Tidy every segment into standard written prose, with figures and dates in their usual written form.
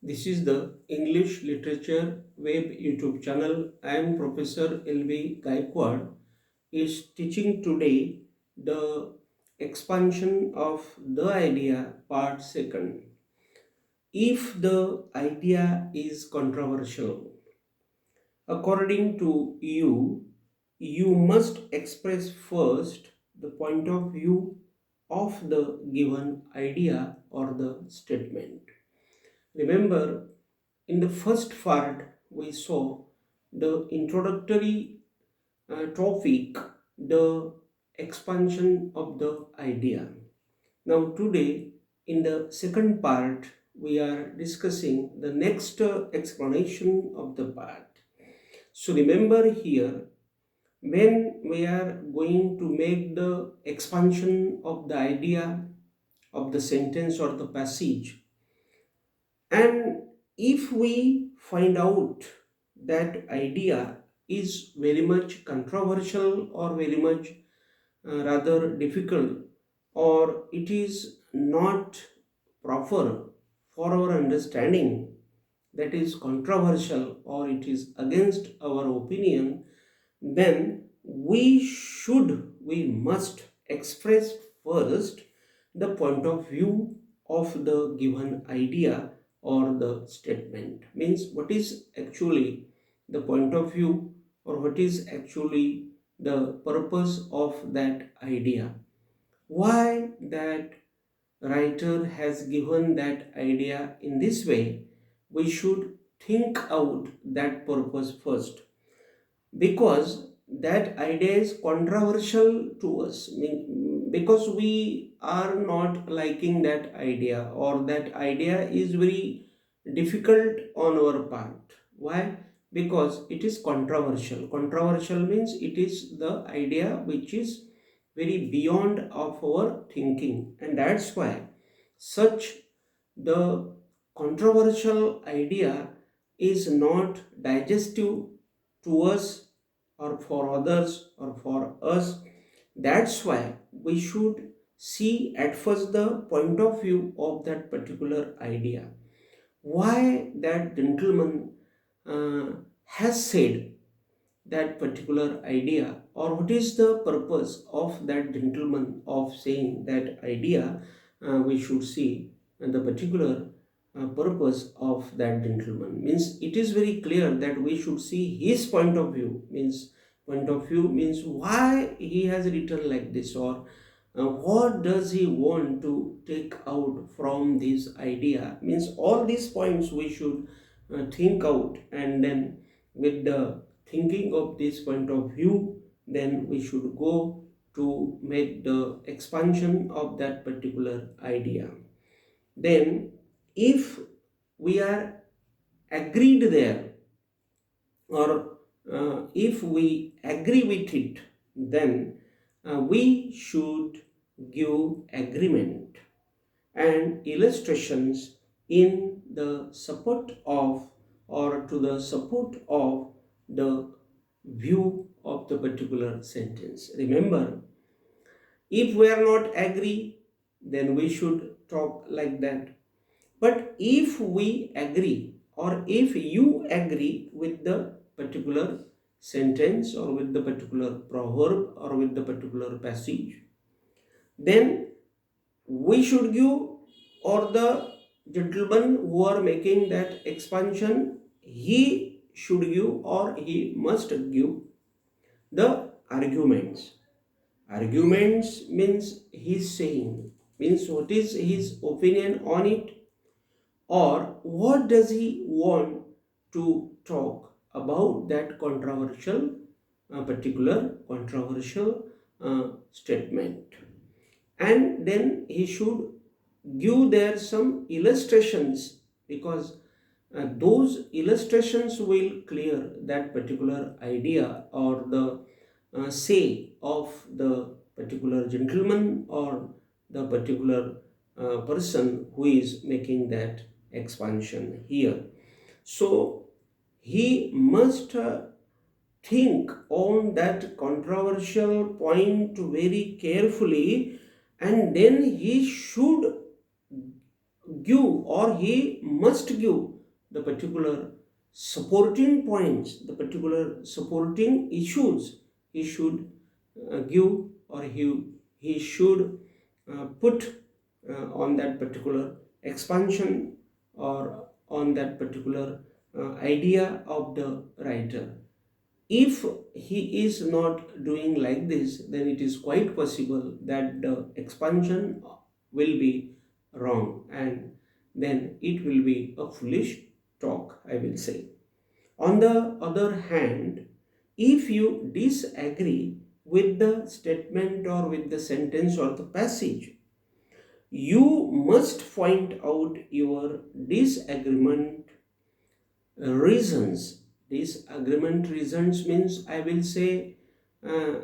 This is the English Literature Web YouTube channel. I am Prof.L.B.Gayakawad is teaching today the expansion of the idea part 2. If the idea is controversial, according to you, you must express first the point of view of the given idea or the statement. Remember, in the first part, we saw the introductory topic, the expansion of the idea. Now, today, in the second part, we are discussing the next explanation of the part. So, remember here, when we are going to make the expansion of the idea of the sentence or the passage, and if we find out that idea is very much controversial or very much rather difficult, or it is not proper for our understanding, that is controversial or it is against our opinion, then we must express first the point of view of the given idea or the statement. Means what is actually the point of view, or what is actually the purpose of that idea, why that writer has given that idea in this way. We should think out that purpose first, because that idea is controversial to us, because we are not liking that idea, or that idea is very difficult on our part. Why? Because it is controversial. Controversial means it is the idea which is very beyond of our thinking, and that's why such the controversial idea is not digestive to us or for others or for us. That's why we should see at first the point of view of that particular idea. Why that gentleman has said that particular idea, or what is the purpose of that gentleman of saying that idea. We should see the particular purpose of that gentleman. Means it is very clear that we should see his point of view. Means point of view means why he has written like this, or what does he want to take out from this idea. Means all these points we should think out, and then with the thinking of this point of view, then we should go to make the expansion of that particular idea. Then if we are agreed there, or if we agree with it, then we should give agreement and illustrations in the support of, or to the support of the view of the particular sentence. Remember, if we are not agree, then we should talk like that. But if we agree, or if you agree with the particular sentence, or with the particular proverb, or with the particular passage, then we should give, or the gentleman who are making that expansion, he should give, or he must give the arguments. Arguments means he's saying, means what is his opinion on it, or what does he want to talk about that controversial, particular controversial statement. And then he should give there some illustrations, because those illustrations will clear that particular idea, or the say of the particular gentleman, or the particular person who is making that expansion here. So he must think on that controversial point very carefully, and then he should give, or he must give the particular supporting points, the particular supporting issues he should give, or he should put on that particular expansion, or on that particular idea of the writer. If he is not doing like this, then it is quite possible that the expansion will be wrong, and then it will be a foolish talk, I will say. On the other hand, if you disagree with the statement or with the sentence or the passage, you must point out your disagreement reasons. Disagreement reasons means, I will say, uh,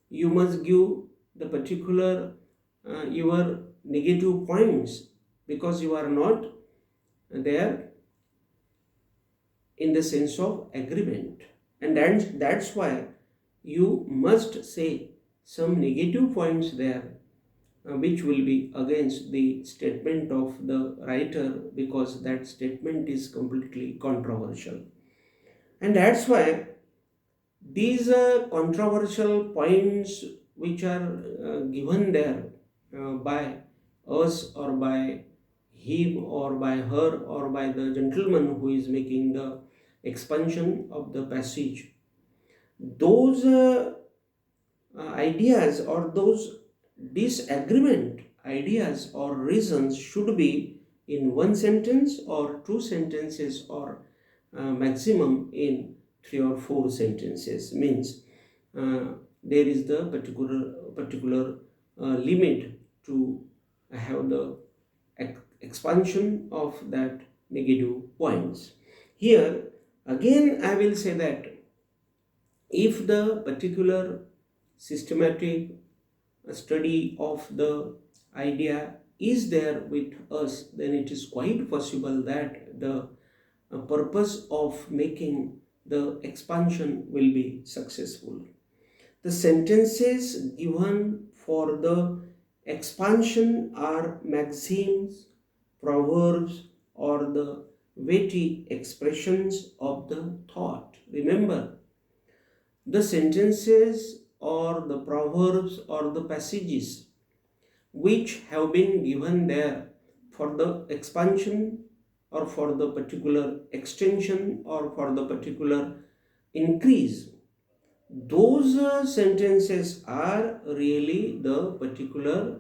you must give the particular your negative points, because you are not there in the sense of agreement, and that's why you must say some negative points there, which will be against the statement of the writer, because that statement is completely controversial. And that's why these controversial points which are given there by us, or by him, or by her, or by the gentleman who is making the expansion of the passage, those ideas, or those disagreement ideas or reasons should be in one sentence or two sentences, or maximum in three or four sentences. Means there is the particular limit to have the expansion of that negative points. Here again I will say that if the particular systematic study of the idea is there with us, then it is quite possible that the purpose of making the expansion will be successful. The sentences given for the expansion are maxims, proverbs, or the witty expressions of the thought. Remember, the sentences or the proverbs or the passages which have been given there for the expansion, or for the particular extension, or for the particular increase, those sentences are really the particular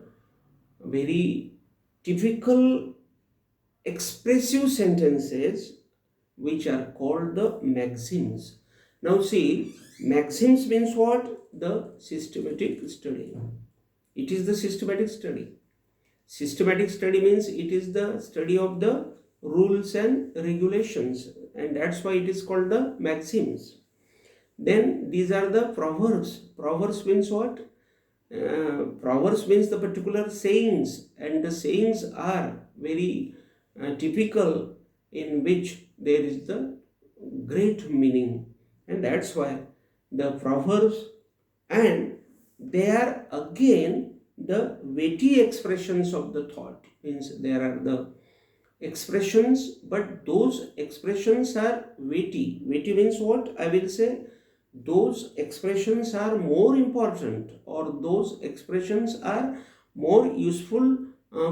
very typical expressive sentences which are called the maxims. Now see, maxims means what? The systematic study. It is the systematic study. Systematic study means it is the study of the rules and regulations, and that's why it is called the maxims. Then these are the proverbs. Proverbs means what? Proverbs means the particular sayings, and the sayings are very typical, in which there is the great meaning, and that's why the proverbs, and they are again the witty expressions of the thought. Means there are the expressions, but those expressions are witty. Witty means what? I will say those expressions are more important, or those expressions are more useful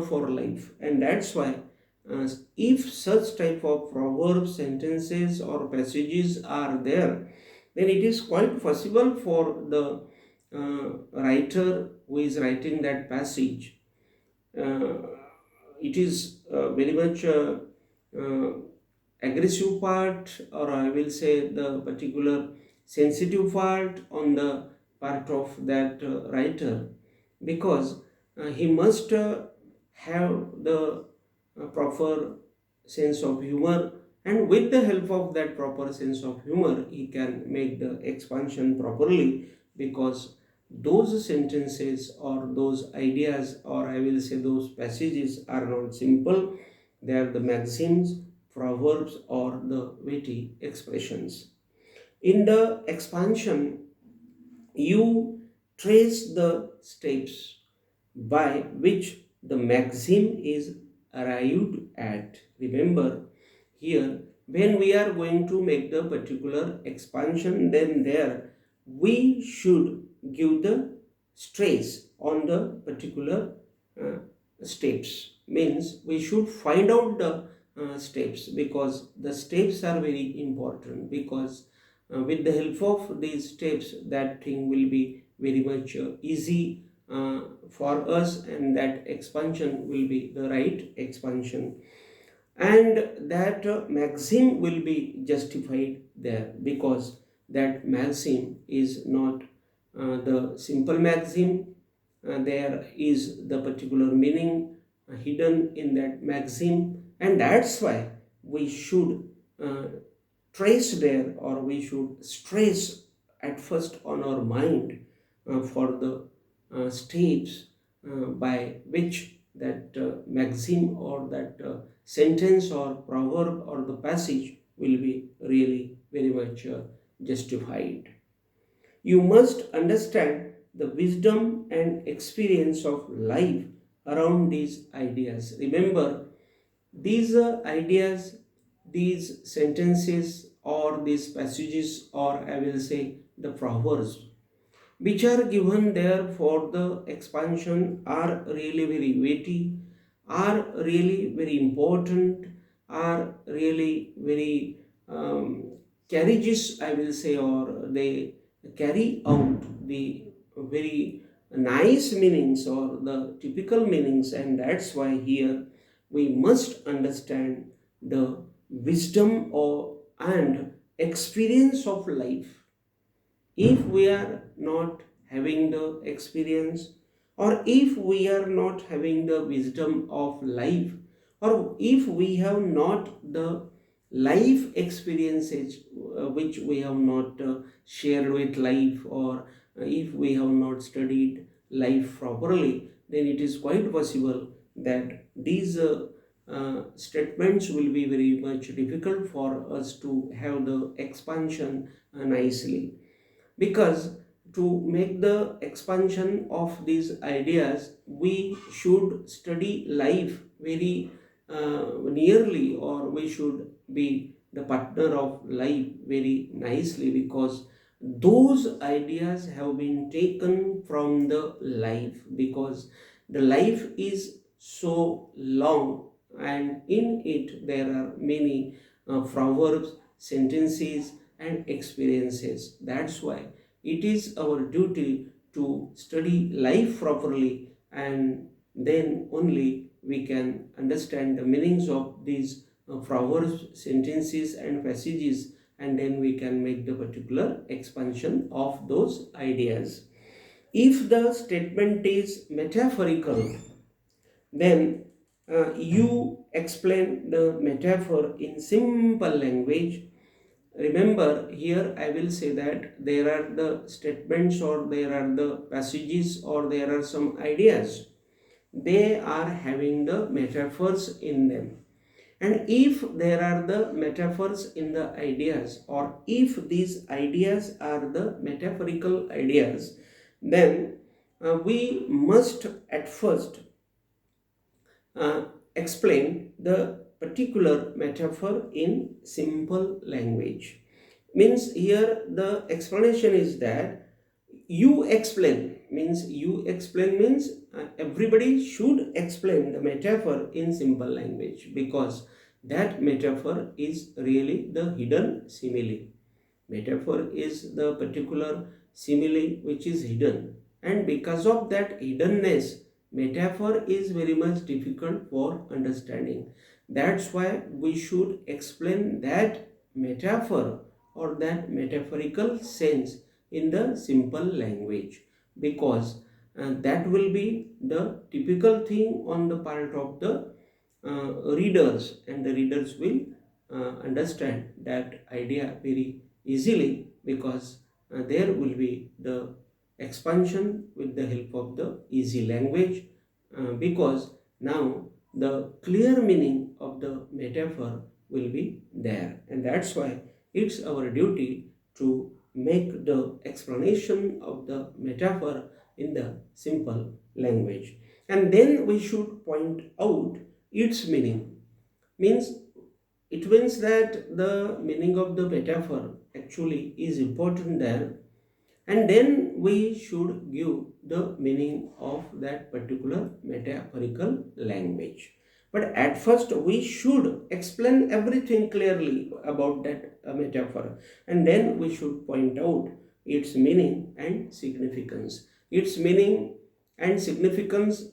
for life, and that's why if such type of proverbs, sentences, or passages are there, then it is quite possible for the writer who is writing that passage, uh, it is very much uh, aggressive part, or I will say the particular sensitive part on the part of that writer, because he must have the proper sense of humor, and with the help of that proper sense of humor he can make the expansion properly, because those sentences or those ideas, or I will say those passages, are not simple. They are the maxims, proverbs, or the witty expressions. In the expansion, you trace the steps by which the maxim is arrived at. Remember, here when we are going to make the particular expansion, then there we should give the stress on the particular uh, steps. Means we should find out the steps, because the steps are very important, because with the help of these steps that thing will be very much easy for us, and that expansion will be the right expansion, and that maxim will be justified there, because that maxim is not the simple maxim. There is the particular meaning hidden in that maxim, and that's why we should uh, trace there, or we should stress at first on our mind for the steps by which that maxim or that sentence or proverb or the passage will be really very much justified. You must understand the wisdom and experience of life around these ideas. Remember, these ideas, these sentences, or these passages, or I will say the proverbs, which are given there for the expansion, are really very weighty, are really very important, are really very courageous, I will say, or they carry out the very nice meanings or the typical meanings, and that's why here we must understand the wisdom or and experience of life. If we are not having the experience, or if we are not having the wisdom of life, or if we have not the life experiences which we have not shared with life, or if we have not studied life properly, then it is quite possible that these statements will be very much difficult for us to have the expansion nicely. Because to make the expansion of these ideas, we should study life very nearly, or we should be the partner of life very nicely, because those ideas have been taken from the life, because the life is so long, and in it there are many proverbs, sentences, and experiences. That's why it is our duty to study life properly, and then only we can understand the meanings of these proverbs, sentences, and passages, and then we can make the particular expansion of those ideas. If the statement is metaphorical, then you explain the metaphor in simple language. Remember, here I will say that there are the statements, or there are the passages, or there are some ideas. They are having the metaphors in them. And if there are the metaphors in the ideas, or if these ideas are the metaphorical ideas, then we must at first uh, explain the particular metaphor in simple language. Means here the explanation is that you explain, means everybody should explain the metaphor in simple language, because that metaphor is really the hidden simile. Metaphor is the particular simile which is hidden, and because of that hiddenness, metaphor is very much difficult for understanding. That's why we should explain that metaphor or that metaphorical sense in the simple language, because that will be the typical thing on the part of the readers, and the readers will understand that idea very easily, because there will be the expansion with the help of the easy language, because now the clear meaning of the metaphor will be there, and that's why it's our duty to make the explanation of the metaphor in the simple language, and then we should point out its meaning. Means it means that the meaning of the metaphor actually is important there, and then we should give the meaning of that particular metaphorical language. But at first we should explain everything clearly about that metaphor, and then we should point out its meaning and significance. Its meaning and significance,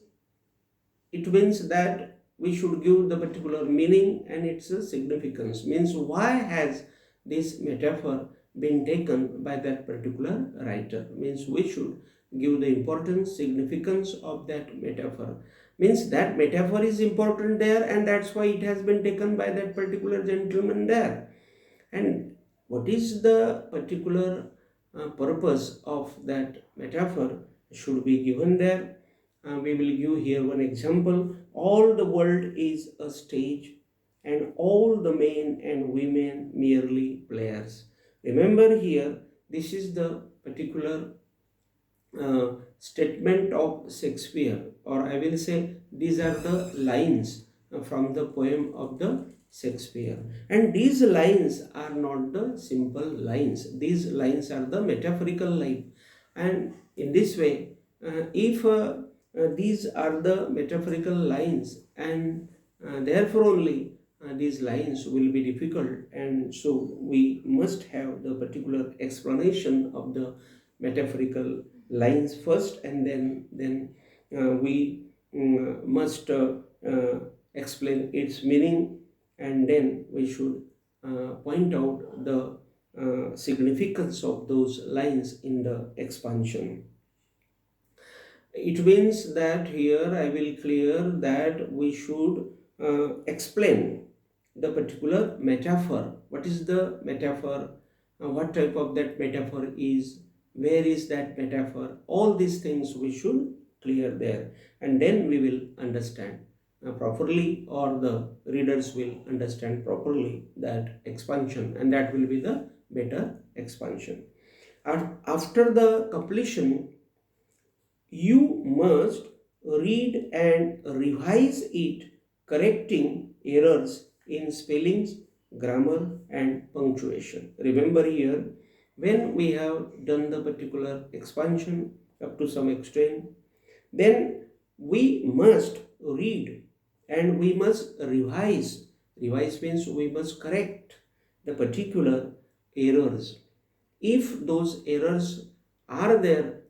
it means that we should give the particular meaning and its significance, means why has this metaphor been taken by that particular writer, means we should give the importance, significance of that metaphor, means that metaphor is important there, and that's why it has been taken by that particular gentleman there. And what is the particular purpose of that metaphor should be given there. We will give here one example. All the world is a stage, and all the men and women merely players. Remember here, this is the particular statement of Shakespeare, or I will say these are the lines from the poem of the Shakespeare. And these lines are not the simple lines, these lines are the metaphorical line. And in this way, if these are the metaphorical lines, and therefore only these lines will be difficult, and so we must have the particular explanation of the metaphorical lines first, and then we must explain its meaning, and then we should point out the significance of those lines in the expansion. It means that here I will clear that we should explain the particular metaphor. What is the metaphor? What type of that metaphor is? Where is that metaphor? All these things we should clear there, and then we will understand properly, or the readers will understand properly that expansion, and that will be the better expansion. After the completion, you must read and revise it, correcting errors in spellings, grammar, and punctuation. Remember here, when we have done the particular expansion up to some extent, then we must read and we must revise. Revise means we must correct the particular errors. If those errors are there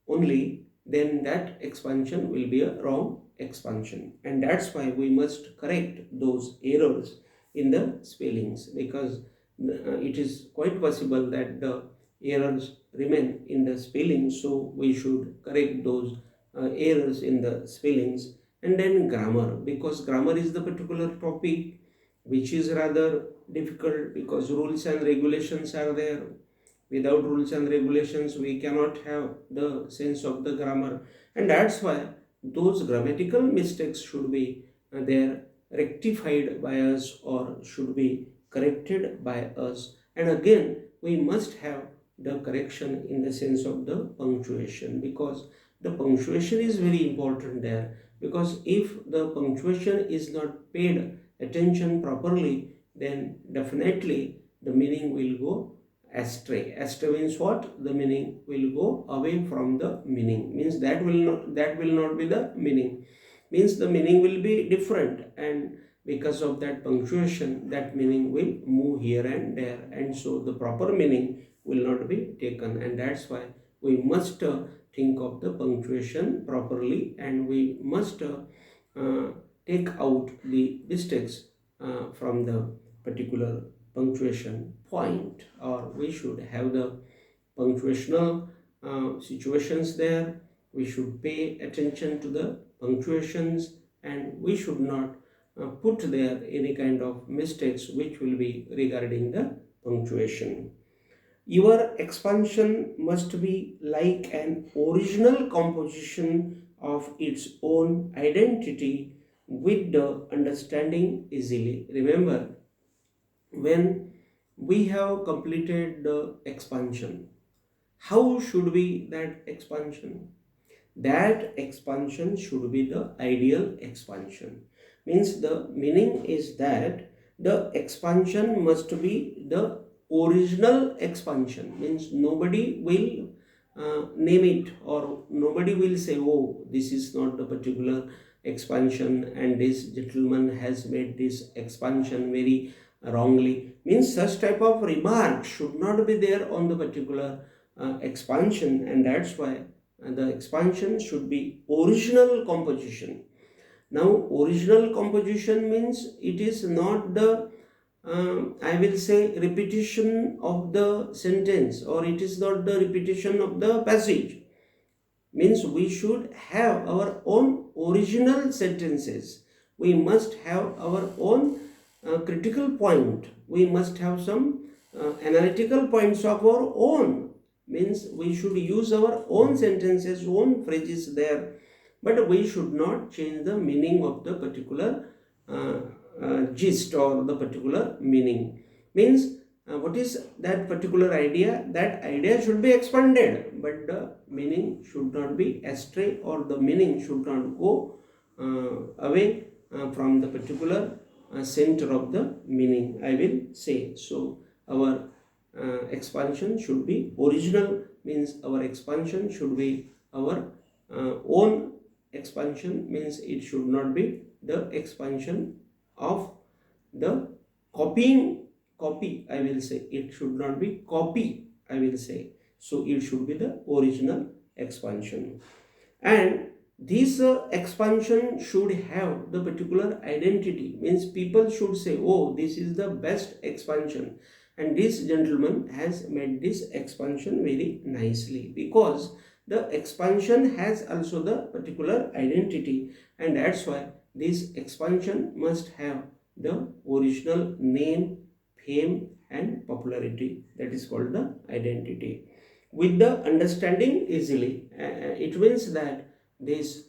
only, then that expansion will be a wrong expansion, and that's why we must correct those errors in the spellings, because it is quite possible that the errors remain in the spelling, so we should correct those errors in the spellings. And then grammar, because grammar is the particular topic which is rather difficult, because rules and regulations are there. Without rules and regulations we cannot have the sense of the grammar, and that's why those grammatical mistakes should be there rectified by us, or should be corrected by us. And again we must have the correction in the sense of the punctuation, because the punctuation is very important there, because if the punctuation is not paid attention properly, then definitely the meaning will go astray. Astray means what? The meaning will go away from the meaning, means that will not be the meaning, means the meaning will be different, and because of that punctuation that meaning will move here and there, and so the proper meaning will not be taken. And that's why we must think of the punctuation properly, and we must take out the mistakes from the particular punctuation point, or we should have the punctuational situations there. We should pay attention to the punctuations, and we should not put there any kind of mistakes which will be regarding the punctuation. Your expansion must be like an original composition of its own identity, with the understanding easily. Remember, when we have completed the expansion, how should be that expansion? That expansion should be the ideal expansion. Means the meaning is that the expansion must be the original expansion, means nobody will name it, or nobody will say, oh, this is not the particular expansion and this gentleman has made this expansion very wrongly. Means such type of remark should not be there on the particular expansion, and that's why the expansion should be original composition. Now, original composition means it is not the I will say repetition of the sentence, or it is not the repetition of the passage. Means we should have our own original sentences. We must have our own critical point. We must have some analytical points of our own. Means we should use our own sentences, own phrases there, but we should not change the meaning of the particular gist or the particular meaning. Means what is that particular idea? That idea should be expanded, but the meaning should not be astray, or the meaning should not go away from the particular center of the meaning, I will say. So our expansion should be original, means our expansion should be our own expansion, means it should not be the expansion of the copy, I will say. It should not be copy, I will say. So it should be the original expansion. And this expansion should have the particular identity, means people should say, oh, this is the best expansion, and this gentleman has made this expansion very nicely, because the expansion has also the particular identity, and that's why this expansion must have the original name, fame and popularity. That is called the identity. With the understanding easily, it means that this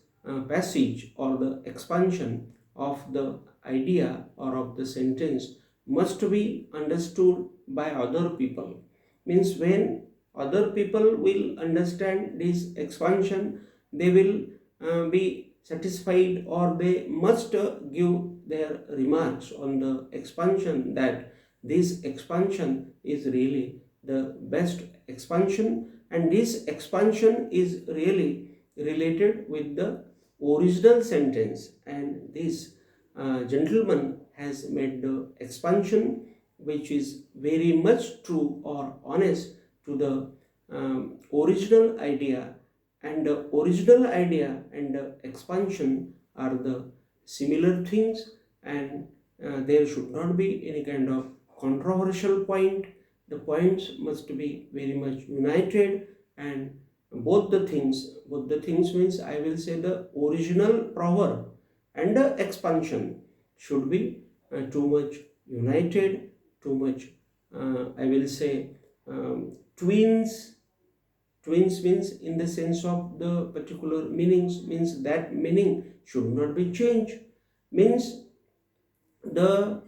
passage or the expansion of the idea or of the sentence must be understood by other people. Means when other people will understand this expansion, they will be satisfied, or they must give their remarks on the expansion, that this expansion is really the best expansion, and this expansion is really related with the original sentence, and this gentleman has made the expansion which is very much true or honest to the original idea, and the original idea and the expansion are the similar things, and there should not be any kind of controversial point. The points must be very much united, and both the things means, I will say, the original proverb and the expansion should be too much united, too much I will say twins means in the sense of the particular meanings, means that meaning should not be changed. Means the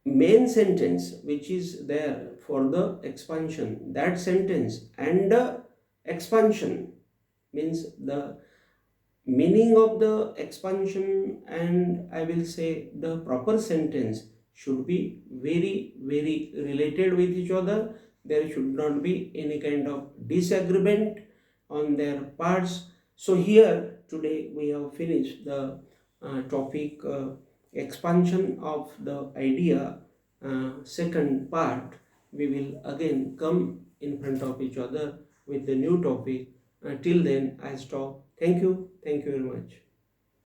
main sentence which is there for the expansion, that sentence and the expansion, means the meaning of the expansion and I will say the proper sentence should be very related with each other. There should not be any kind of disagreement on their parts. So here today we have finished the topic expansion of the idea. Second part, we will again come in front of each other with the new topic. Till then I stop. Thank you very much.